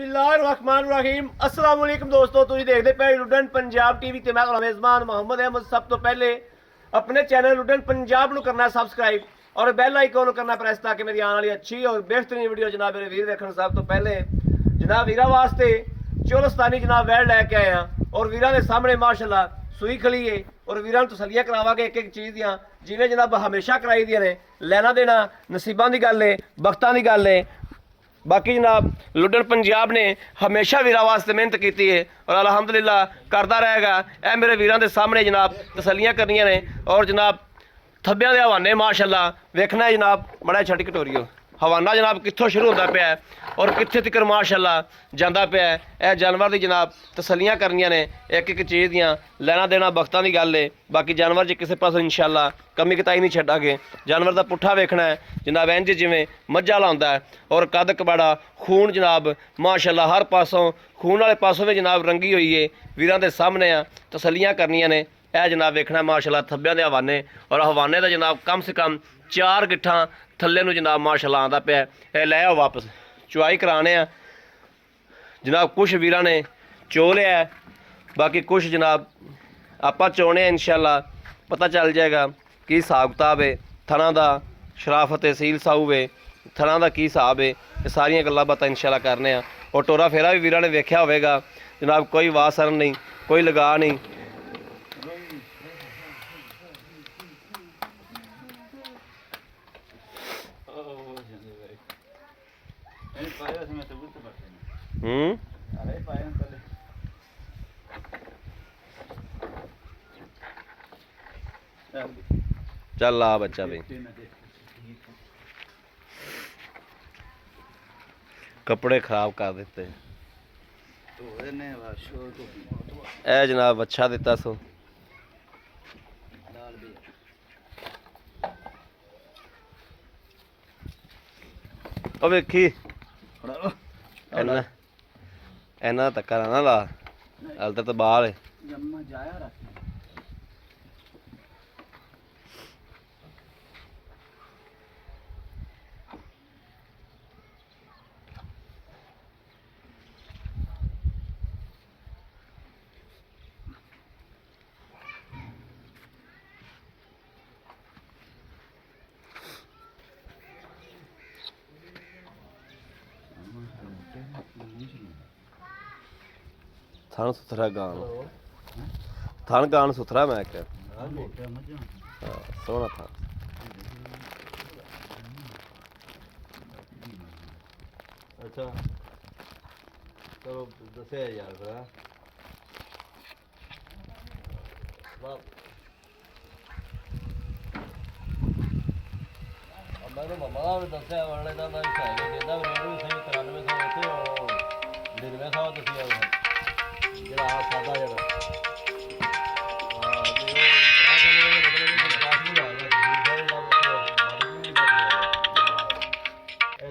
बिस्मिल्लाहिर्रहमानिर्रहीम अस्सलाम वालेकुम दोस्तों, तुम देखते पे लुडन पंजाब टीवी ते मैं मेज़बान मोहम्मद अहमद। सब तो पहले अपने चैनल लुडन पंजाब ਨੂੰ करना सब्सक्राइब और बैल आइकन करना प्रेस ताकि मेरी आने वाली अच्छी और बेहतरीन वीडियो जनाब मेरे वीर देखने। सब तो पहले जनाब वीरा वास्ते चोलस्तानी जनाब वैल लैके आए हैं और वीरा के सामने माशाल्लाह सूई खली है और वीर तसलियां करावांगे एक एक चीज़ दियाँ जिवें जनाब हमेशा कराई दियां ने। लैना देना नसीबां की गल है, वक्तां की गल है। बाकी जनाब लुडन पंजाब ने हमेशा वीरां वास्ते मेहनत की है और अलहमदुलिल्लाह करता रहेगा। यह मेरे वीरां के सामने जनाब तसलियां करनियां ने और जनाब थब्बियां दे हवाने माशाल्लाह वेखना है जनाब। बड़ा छटी कटोरियो हवाना जनाब कित्थों शुरू होता पाया और कित्थे तक माशाल्लाह जाता पाया। यह जानवर की जनाब तसलियां करनियां ने एक एक चीज़ दियाँ। लैना देना वक्तां की गल है। बाकी जानवर च किसी पासों इंशाल्लाह कमी कताई नहीं छड्डांगे। जानवर का पुट्ठा वेखना है जनाब इंज जिवें मझ वाला हुंदा है और कद कबाड़ा खून जनाब माशाल्लाह हर पासों खून वाले पासों भी जनाब रंगी हुई है। वीरां दे सामने आ तसलियां करनियां ने। यह जनाब वेखना माशाल्लाह थब्बियां दे हवाने और हवाने का जनाब कम से कम 4 गिट्ठां थल्ले नूं जनाब माशाल्लाह आंदा पिया। यह लै आओ वापस चुआई कराने आ जनाब। कुछ वीरां ने चो लिया है, बाकी कुछ जनाब आपां चोने इंशाल्लाह पता चल जाएगा की हिसाब किताब है। थना दा शराफत है, सील साहू है, थना दा की हिसाब है, ये सारियां गल्लां बातां इंशाल्लाह करने आ। और टोरा फेरा भी वीरां ने वेख्या होवेगा जनाब। कोई वासर नहीं, कोई लगा नहीं। चल ला बच्चा भी कपड़े खराब कर देते। ए जनाब अच्छा दिता सो वेखी इन्ना धक्का ना ला हल तो बाल है। थान सुथरा गान, थान गान सुथरा मैं क्या सोना था। अच्छा चलो दसे यार मैंने मम्मा का भी दसिया वाले का मैं देता रेट भी सही 9300 और 9900 दसिया जरा सादा जरा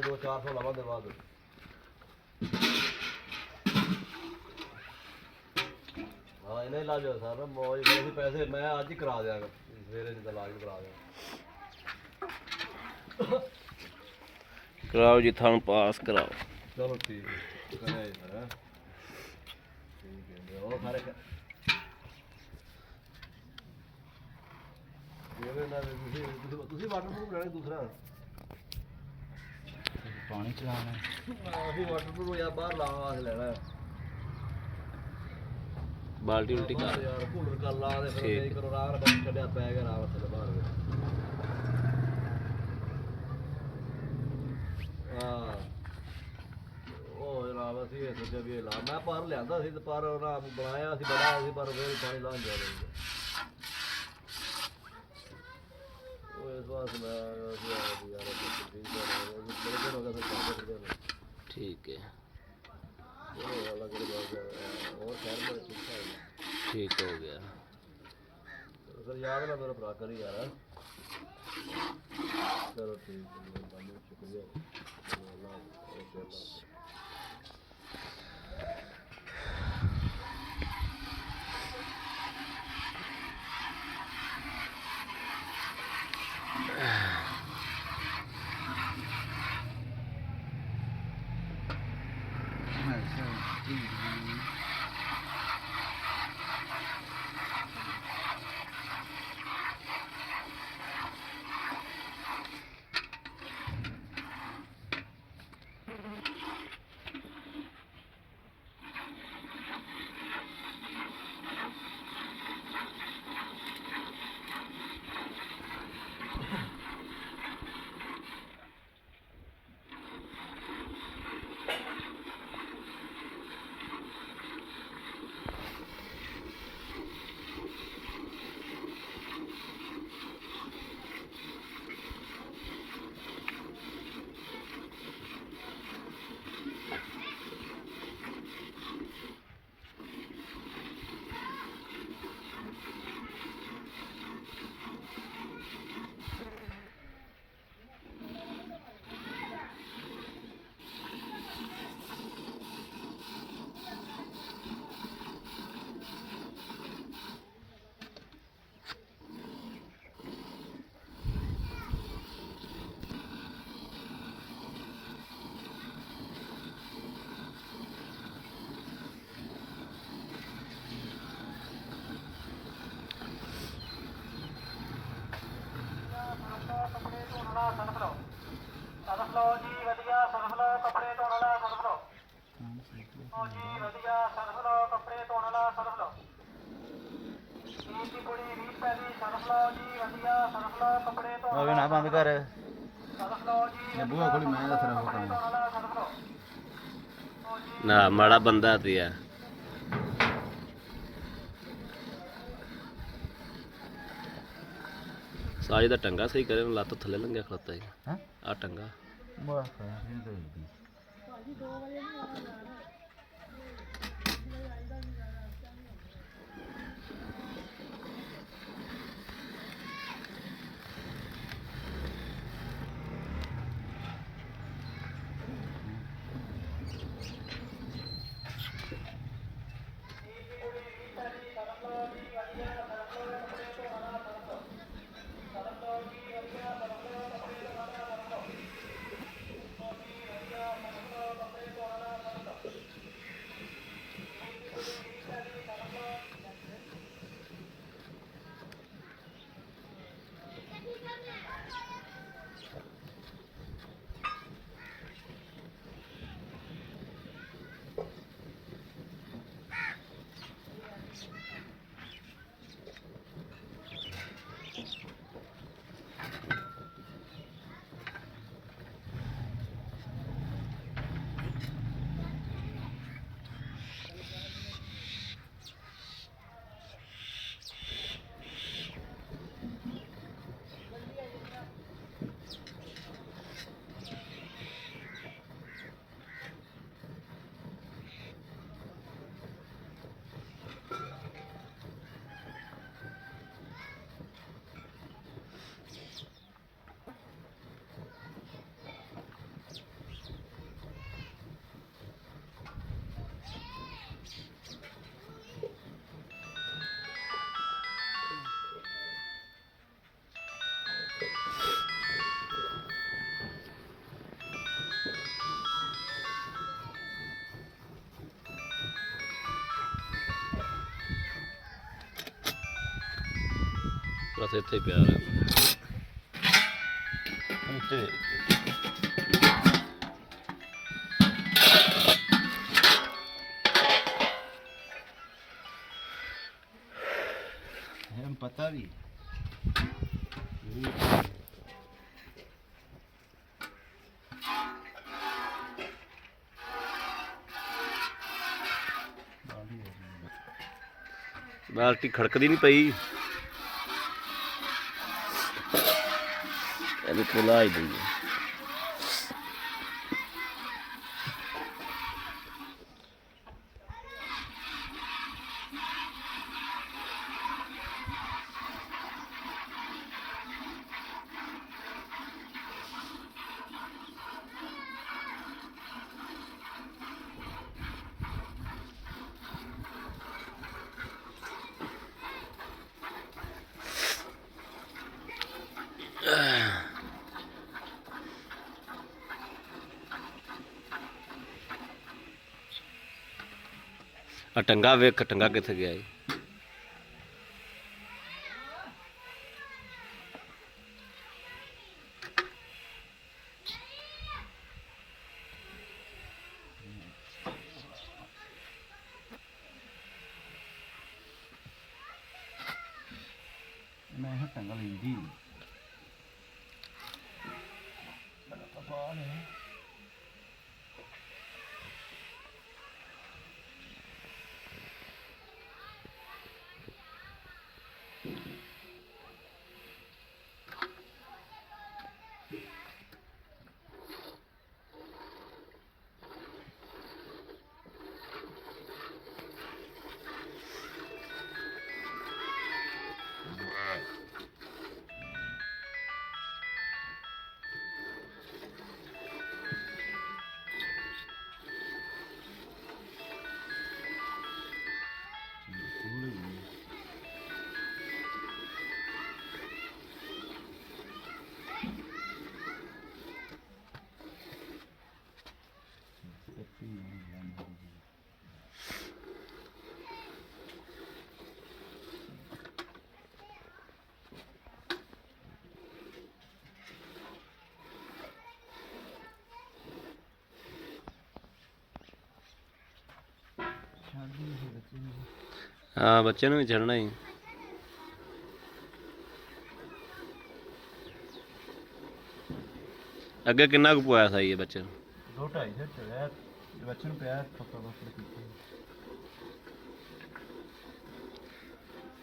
दो 400 लवा दे बाद हाँ इन्हें इलाज हो सर मौज पैसे मैं आज ही करा दिया सवेरे जिदा इलाज करा दिया। कराओ जी थान पास कराओ। चलो ठीक है वाटरप्रूफ लेना दूसरा पानी चलाना वाटरप्रूफ यार बाहर लाने लेना बाल्टी उल्टी कर यार कूलर कर ला दे फिर करो राग बस छड्या पै गया राग थले बाहर हां ओ जनाब असि सोचा भी ला मैं पर लियांदा सी ते पर ना बनाया सी बड़ा सी पर फिर पानी लान जा रहा ठीक है ठीक हो गया सर याद ना मेरा भरा करी यार। चलो ठीक है शुक्रिया। ਸਰਫ ਲਓ ਜੀ ਵਧੀਆ, ਸਰਫ ਲਓ ਕੱਪੜੇ ਧੋਣ ਵਾਲਾ ਸਰਫ ਲਓ। ਉਹ ਜੀ ਵਧੀਆ, ਸਰਫ ਲਓ ਕੱਪੜੇ ਧੋਣ ਵਾਲਾ ਸਰਫ ਲਓ। 20 ਦੀ ਕੁੜੀ 20 ਰੁਪਏ ਦੀ ਸਰਫ ਲਓ ਜੀ ਵਧੀਆ, ਸਰਫ ਲਓ ਕੱਪੜੇ ਧੋਣ ਵਾਲਾ। ਨਾ ਬੰਦ ਕਰ ਸਰਫ ਲਓ ਜੀ ਬੂਹਾ ਖੋਲੀ, ਮੈਂ ਦੱਸ ਰਿਹਾ ਕੱਪੜੇ ਧੋਣ ਵਾਲਾ ਸਰਫ ਲਓ। ਨਾ ਮਾੜਾ ਬੰਦਾ ਤੇ ਆ ਸਾਜ ਦਾ ਟੰਗਾ ਸਹੀ ਕਰੇ ਨੂੰ ਲੱਤ ਥੱਲੇ ਲੰਘਿਆ ਖਲੋਤਾ ਹੈ ਹਾਂ ਆ ਟੰਗਾ ਬਸ ਇਹ ਤਾਂ ਹੀ ਬਸ ਇੱਥੇ ਹੀ ਪਿਆ ਰਿਹਾ ਉੱਤੇ हम पता भी ਬਾਲਟੀ ਖੜਕਦੀ ਨਹੀਂ ਪਈ ਇਹਨੂੰ ਖੁਲਾ ਹੀ ਦਈਏ ਆ ਟੰਗਾ ਵੇਖ, ਟੰਗਾ ਕਿੱਥੇ ਗਿਆ ਜੀ? ਮੈਂ ਹਾਂ ਟੰਗਾ ਲੈਂਦੀ ਹਾਂ ਬੱਚੇ ਨੂੰ ਵੀ ਛੱਡਣਾ ਹੀ। ਅੱਗੇ ਕਿੰਨਾ ਕੁ ਪਵਾਇਆ ਸਹੀ ਹੈ ਬੱਚੇ ਨੂੰ? 2-2.5 ਸਿਰ ਚੜਿਆ ਬੱਚੇ ਨੂੰ ਪਿਆ ਥੱਪਾ ਬਸ ਕੀਤਾ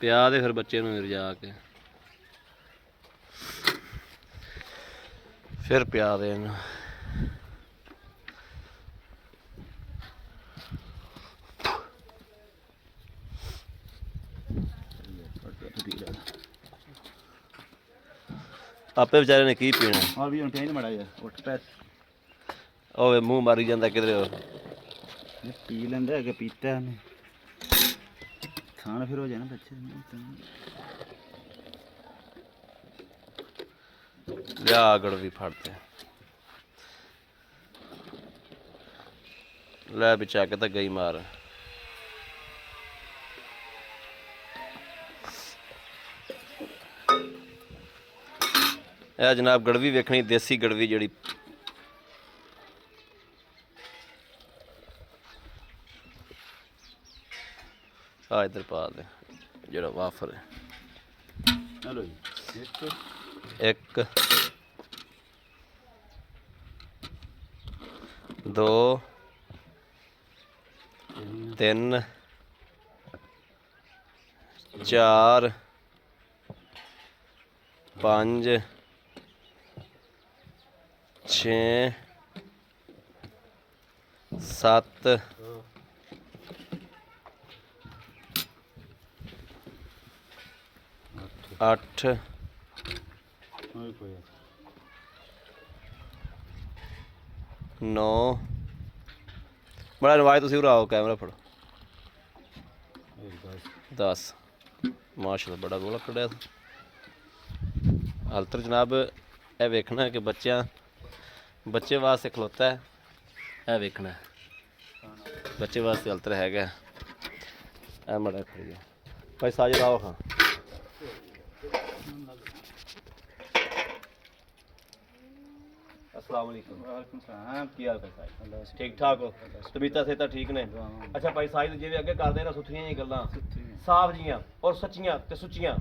ਪਿਆ ਦੇ ਫਿਰ ਬੱਚੇ ਨੂੰ ਰਜਾ ਕੇ ਫਿਰ ਪਿਆ ਦੇ ਇਹਨੂੰ। ਆਪੇ ਵਿਚਾਰੇ ਨੇ ਕੀ ਪੀਣਾ? ਹਾਂ ਵੀ ਹੁਣ ਟੈਨ ਮੜਾ ਯਾਰ ਉੱਠ ਪੈ ਓਏ ਮੂੰਹ ਮਾਰੀ ਜਾਂਦਾ ਕਿਧਰੇ ਹੋਰ। ਇਹ ਪੀ ਲੈਂਦਾ ਅੱਗੇ ਪੀਤਾ ਉਹਨੇ ਖਾਣ ਫਿਰ ਹੋ ਜਾਣਾ ਬੱਚੇ ਨੂੰ ਲਿਆ ਗੜਵੀ ਫੜਦੇ ਲੈ ਵਿਚਾ ਕੇ ਤਾਂ ਗਈ ਮਾਰ। ਇਹ ਜਨਾਬ ਗੜਵੀ ਵੇਖਣੀ, ਦੇਸੀ ਗੜਵੀ ਜਿਹੜੀ ਆ ਇੱਧਰ ਪਾ ਦੇ ਜਿਹੜਾ ਵਾਫਰ ਹੈ। ਚਲੋ ਜੀ ਇੱਕ 2 3 4 5 6 7 8 ਹੋਰ ਕੋਈ 9 ਬੜਾ ਨਵਾਜ਼ ਤੁਸੀਂ ਉਰਾਓ ਕੈਮਰਾ ਫੜੋ। 10 ਮਾਸ਼ਾਅੱਲਾ ਬੜਾ ਗੋਲਾ ਕੱਢਿਆ। ਹਲਤਰ ਜਨਾਬ ਇਹ ਵੇਖਣਾ ਕਿ ਬੱਚੇ ਵਾਸਤੇ ਖਲੋਤਾ ਹੈ। ਇਹ ਵੇਖਣਾ ਬੱਚੇ ਵਾਸਤੇ ਹਲਤਰ ਹੈਗਾ। ਇਹ ਮੜਾ ਖੜੀ ਹੈ ਭਾਈ ਸਾਜਦ ਆਓ। ਹਾਂ अस्सलाम वालेकुम। ਵਾਲੇਕੁਮ ਸਲਾਮ ਕੀ ਹਾਲ ਹੈ ਭਾਈ? ठीक ठाक हो? तबीयत सेहत ठीक ने? अच्छा भाई साहिद जिवें अगे करदे ना सुथरियां जी गल्लां साफ जियां और सच्चियां ते सुच्चियां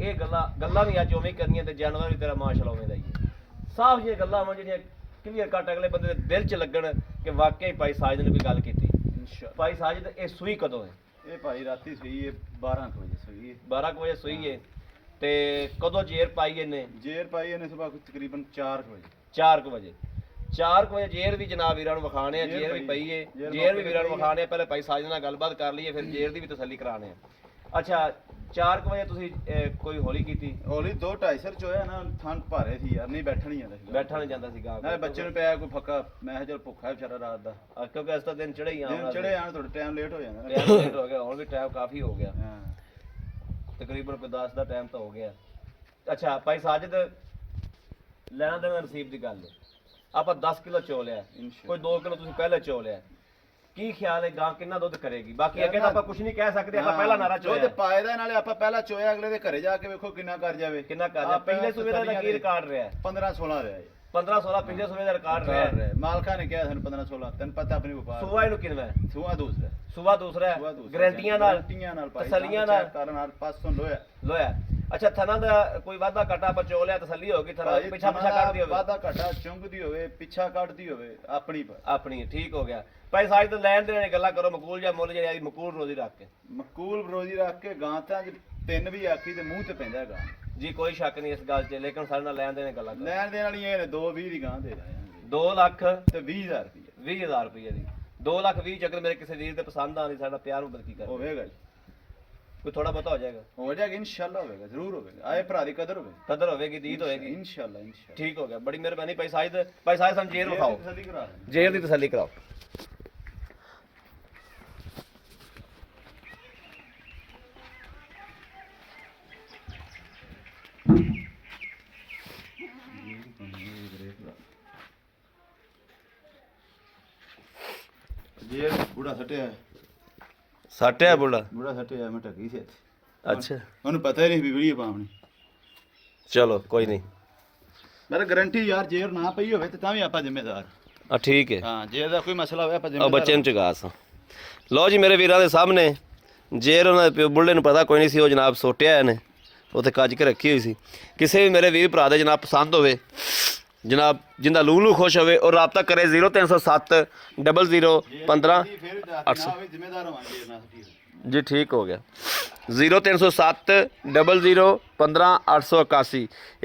ਇਹ ਗੱਲਾਂ ਨਹੀਂ ਅੱਜ ਉਵੇਂ ਕਰਨੀਆਂ ਤੇ ਜਾਨਵਰ ਵੀ ਤੇਰਾ ਮਾਸ਼ਾਅੱਲਾ ਉਵੇਂ ਦਾ ਹੀ ਹੈ। ਸਾਫ ਜਿਹੀਆਂ ਗੱਲਾਂ ਹੋਣ ਜਿਹੜੀਆਂ ਕਲੀਅਰ ਕੱਟ ਅਗਲੇ ਬੰਦੇ ਦੇ ਦਿਲ 'ਚ ਲੱਗਣ ਕਿ ਵਾਕਈ ਭਾਈ ਸਾਜਦ ਨੇ ਕੋਈ ਗੱਲ ਕੀਤੀ। ਭਾਈ ਸਾਜਦ ਇਹ ਸੂਈ ਕਦੋਂ ਹੈ? ਇਹ ਭਾਈ ਰਾਤੀ ਸਹੀ ਹੈ 12 ਵਜੇ ਸਹੀ ਹੈ 12 ਵਜੇ ਸੂਈ ਹੈ ਤੇ ਕਦੋਂ ਜੇਰ ਪਾਈ ਇਹਨੇ? ਜੇਰ ਪਾਈ ਇਹਨੇ ਸਵੇਰ ਤਕਰੀਬਨ 4 ਵਜੇ 4 ਵਜੇ। 4 ਵਜੇ ਜੇਰ ਵੀ ਜਨਾਬ ਵੀਰਾਂ ਨੂੰ ਵਿਖਾਣੇ ਆ। ਜੇਰ ਵੀ ਪਈ ਏ, ਜੇਰ ਵੀ ਵੀਰਾਂ ਨੂੰ ਵਿਖਾਣੇ ਆ। ਪਹਿਲੇ ਭਾਈ ਸਾਜਦ ਨਾਲ ਗੱਲਬਾਤ ਕਰ ਲਈਏ ਫਿਰ ਜੇਰ ਦੀ ਵੀ ਤਸੱਲੀ ਕਰਾਣੇ ਆ। ਅੱਛਾ 4 ਵਜੇ ਤੁਸੀਂ ਕੋਈ ਹੌਲੀ ਕੀਤੀ? ਹੌਲੀ 2-2.5 ਸਿਰ ਚੋਇਆ ਨਾ ਠੰਡ ਭਾਰੇ ਸੀ ਯਾਰ ਨਹੀਂ ਬੈਠਣ ਹੀ ਜਾਂਦਾ ਸੀ। ਬੈਠਾ ਨਹੀਂ ਜਾਂਦਾ ਸੀ ਗਾਂ ਨਾਲੇ ਬੱਚੇ ਨੂੰ ਪਿਆ ਕੋਈ ਫੱਕਾ ਮੈਂ ਕਿਹਾ ਚਲ ਭੁੱਖਾ ਹੈ ਵਿਚਾਰਾ ਰਾਤ ਦਾ ਕਿਉਂਕਿ ਇਸ ਤਾਂ ਦਿਨ ਚੜੇ ਹੀ ਦਿਨ ਆਉਣਾ ਚੜੇ ਆਣ ਥੋੜਾ ਟਾਈਮ ਲੇਟ ਹੋ ਜਾਂਦਾ ਨਾ। ਟਾਈਮ ਲੇਟ ਹੋ ਗਿਆ। ਹੁਣ ਵੀ ਟਾਈਮ ਕਾਫੀ ਹੋ ਗਿਆ, ਹਾਂ ਤਕਰੀਬਨ ਕੋਈ 10 ਦਾ ਟਾਈਮ ਤਾਂ ਹੋ ਗਿਆ। ਅੱਛਾ ਭਾਈ ਸਾਜਦ ਲੈਣਾ ਦੇਣਾ ਨਸੀਬ ਦੀ ਗੱਲ ਹੈ। ਆਪਾਂ 10 ਕਿਲੋ ਚੋ ਲਿਆ, ਕੋਈ 2 ਕਿਲੋ ਤੁਸੀਂ ਪਹਿਲੇ ਚੋ ਲਿਆ। ਕੀ ਖਿਆਲ ਹੈ ਗਾਂ ਕਿੰਨਾ ਦੁੱਧ ਕਰੇਗੀ? ਬਾਕੀ ਅੱਗੇ ਤਾਂ ਆਪਾਂ ਕੁਝ ਨਹੀਂ ਕਹਿ ਸਕਦੇ, ਆਪਾਂ ਪਹਿਲਾ ਨਾਰਾ ਦੁੱਧ ਚੋਇਆ ਪਾਏ ਦਾ ਨਾਲੇ ਆਪਾਂ ਪਹਿਲਾਂ ਚੋਇਆ, ਅਗਲੇ ਦੇ ਘਰੇ ਜਾ ਕੇ ਵੇਖੋ ਕਿੰਨਾ ਕਰ ਜਾਵੇ। ਕਿੰਨਾ ਕਰ ਜਾ ਪਹਿਲੇ ਸੂਬੇ ਦਾ ਕੀ ਰਿਕਾਰਡ ਰਿਹਾ ਹੈ? 15-16 ਰਿਹਾ ਜੀ। 15-16 ਪਿਛਲੇ ਸੂਬੇ ਦਾ ਰਿਕਾਰਡ ਰਿਹਾ ਹੈ। ਮਾਲਕਾਂ ਨੇ ਕਿਹਾ ਸਾਨੂੰ 15-16, ਤੈਨੂੰ ਪਤਾ ਆਪਣੀ ਵਪਾਰ। ਸੂਆ ਇਹਨੂੰ ਕਿੰਨਾ ਹੈ? ਸੂਆ ਦੂਸਰਾ। ਸੂਆ ਦੂਸਰਾ ਹੈ, ਗਾਰੰਟੀਆਂ ਨਾਲ ਭਾਈ, ਤਸੱਲੀਆਂ ਨਾਲ ਕਰਨ ਨਾਲ ਪਾਸੋਂ ਲੋਇਆ। ਅੱਛਾ ਥਣਾ ਦਾ ਕੋਈ ਵਾਧਾ ਘਟਾ ਆਪਾਂ ਚੋ ਲਿਆ, ਤਸੱਲੀ ਹੋ ਗਈ, ਥਣਾ ਪਿੱਛਾ ਕੱਢਦੀ ਹੋਵੇ, ਵਾਧਾ ਘਟਾ ਚੁੰਗਦੀ ਹੋਵੇ, ਪਿੱਛਾ ਕੱਢਦੀ ਹੋਵੇ, ਆਪਣੀ ਆਪਣੀ ਠੀਕ ਹੋ ਗਿਆ। ਭਾਈ ਸਾਜ ਤੋਂ ਲੈਣ ਦੇਣ ਦੀ ਗੱਲਾਂ ਕਰੋ, ਮਕੂਲ ਜਾਂ ਮੁੱਲ ਜਿਹੜੀ ਮਕੂਲ ਰੋਜ਼ੀ ਰੱਖ ਕੇ, ਮਕੂਲ ਰੋਜ਼ੀ ਰੱਖ ਕੇ ਗਾਂ ਤਾਂ ਤਿੰਨ ਵੀ ਆਖੀ ਤੇ ਮੂੰਹ ਤੇ ਪੈਂਦਾ ਗਾਂ ਜੀ, ਕੋਈ ਸ਼ੱਕ ਨਹੀਂ ਇਸ ਗੱਲ 'ਚ, ਲੇਕਿਨ ਸਾਡੇ ਨਾਲ ਲੈਣ ਦੇਣ ਦੀ ਗੱਲਾਂ ਕਰੋ। ਲੈਣ ਦੇਣ ਵਾਲੀਆਂ ਇਹ 2-20 ਦੀ ਗਾਂ ਦੇ ਦਾਂਗੇ, 2 ਲੱਖ ਤੇ 20,000 ਰੁਪਏ 20,000 ਰੁਪਏ ਦੀ, 2,20,000 ਚ ਅਗਰ ਮੇਰੇ ਕਿਸੇ ਵੀਰ ਤੇ ਪਸੰਦ ਆਉਂਦੀ, ਸਾਡਾ ਪਿਆਰ ਨੂੰ ਬਲਕੀ ਕਰ ਹੋਵੇਗਾ ਜੀ, ਕੋਈ ਥੋੜਾ ਬਹੁਤਾ ਹੋ ਜਾਏਗਾ, ਹੋ ਜਾਏਗਾ ਇਨਸ਼ਾਅੱਲਾ, ਹੋਵੇਗਾ ਜ਼ਰੂਰ ਹੋਵੇਗਾ। ਆਏ ਭਰਾ ਦੀ ਕਦਰ ਹੋਵੇਗੀ, ਕਦਰ ਹੋਵੇਗੀ, ਦੀਦ ਹੋਏਗੀ ਇਨਸ਼ਾਅੱਲਾ। ਠੀਕ ਹੋ ਗਿਆ, ਬੜੀ ਮਿਹਰਬਾਨੀ ਭਾਈ ਸਾਹਿਬ। ਭਾਈ ਸਾਹਿਬ ਸਾਨੂੰ ਜੇਰ ਵਿਖਾਓ, ਤਸੱਲੀ ਕਰਾ ਦੇਣੀ। ਜੇਰ ਦੀ ਤਸੱਲੀ ਕਰਾਓ। ਜੇ ਬੁੜਾ ਸਟਿਆ, ਸੱਟ ਹੈ ਬੁੱਢਾ? ਬੁੜਾ ਸਟਿਆ, ਮੈਂ ਟੱਕੀ ਸੀ ਇੱਥੇ, ਅੱਛਾ ਉਹਨੂੰ ਪਤਾ ਹੀ ਨਹੀਂ ਵੀ ਵੀਡੀਓ ਪਾਉਣੀ। ਚਲੋ ਕੋਈ ਨਹੀਂ, ਮੈਂ ਗਾਰੰਟੀ ਯਾਰ, ਜੇਰ ਨਾ ਪਈ ਹੋਵੇ ਤੇ ਤਾਂ ਵੀ ਆਪਾਂ ਜ਼ਿੰਮੇਦਾਰ। ਆ ਠੀਕ ਹੈ। ਹਾਂ, ਜੇ ਦਾ ਕੋਈ ਮਸਲਾ ਹੋਵੇ ਆਪਾਂ ਆ ਜ਼ਿੰਮੇਦਾਰ। ਬੱਚੇ ਨੂੰ ਚਗਾਸ ਲਓ ਜੀ ਮੇਰੇ ਵੀਰਾਂ ਦੇ ਸਾਹਮਣੇ, ਜੇਰ ਉਹਨਾਂ ਦੇ ਬੁੱਢੇ ਨੂੰ ਪਤਾ ਕੋਈ ਨਹੀਂ ਸੀ, ਉਹ ਜਨਾਬ ਸੋਟਿਆ ਇਹਨੇ ਉੱਥੇ ਕੱਜ ਕੇ ਰੱਖੀ ਹੋਈ ਸੀ। ਕਿਸੇ ਵੀ ਮੇਰੇ ਵੀਰ ਭਰਾ ਦੇ ਜਨਾਬ ਪਸੰਦ ਹੋਵੇ, ਜਨਾਬ ਜਿੰਦਾ ਲੂ ਖੁਸ਼ ਹੋਵੇ, ਉਹ ਰਾਬਤਾ ਕਰੇ 0307 00 15 800 ਜ਼ਿੰਮੇਦਾਰ ਹੋਵਾਂਗੇ ਨਾ ਸਕੀ। ਜੀ ਠੀਕ ਹੋ ਗਿਆ। 0307 00 15 881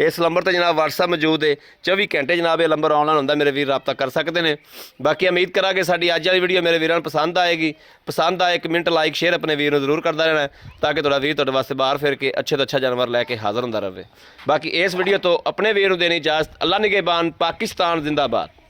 ਇਸ ਨੰਬਰ ਤੇ ਜਨਾਬ WhatsApp ਮੌਜੂਦ ਹੈ। 24 ਘੰਟੇ ਜਨਾਬ ਇਹ ਨੰਬਰ ਆਨਲਾਈਨ ਹੁੰਦਾ, ਮੇਰੇ ਵੀਰ ਰਾਬਤਾ ਕਰ ਸਕਦੇ ਨੇ। ਬਾਕੀ ਉਮੀਦ ਕਰਾਂਗੇ ਸਾਡੀ ਅੱਜ ਵਾਲੀ ਵੀਡੀਓ ਮੇਰੇ ਵੀਰਾਂ ਨੂੰ ਪਸੰਦ ਆਏਗੀ। ਪਸੰਦ ਆਏ ਇੱਕ ਮਿੰਟ ਲਾਈਕ ਸ਼ੇਅਰ ਆਪਣੇ ਵੀਰ ਨੂੰ ਜ਼ਰੂਰ ਕਰਦਾ ਰਹਿਣਾ, ਤਾਂ ਕਿ ਤੁਹਾਡਾ ਵੀਰ ਤੁਹਾਡੇ ਵਾਸਤੇ ਬਾਹਰ ਫਿਰ ਕੇ ਅੱਛੇ ਤੋਂ ਅੱਛਾ ਜਾਨਵਰ ਲੈ ਕੇ ਹਾਜ਼ਰ ਹੁੰਦਾ ਰਹੇ। ਬਾਕੀ ਇਸ ਵੀਡੀਓ ਤੋਂ ਆਪਣੇ ਵੀਰ ਨੂੰ ਦੇਣੀ ਇਜਾਜ਼ਤ। ਅੱਲਾ ਨਿਗਹਿਬਾਨ, ਪਾਕਿਸਤਾਨ ਜ਼ਿੰਦਾਬਾਦ।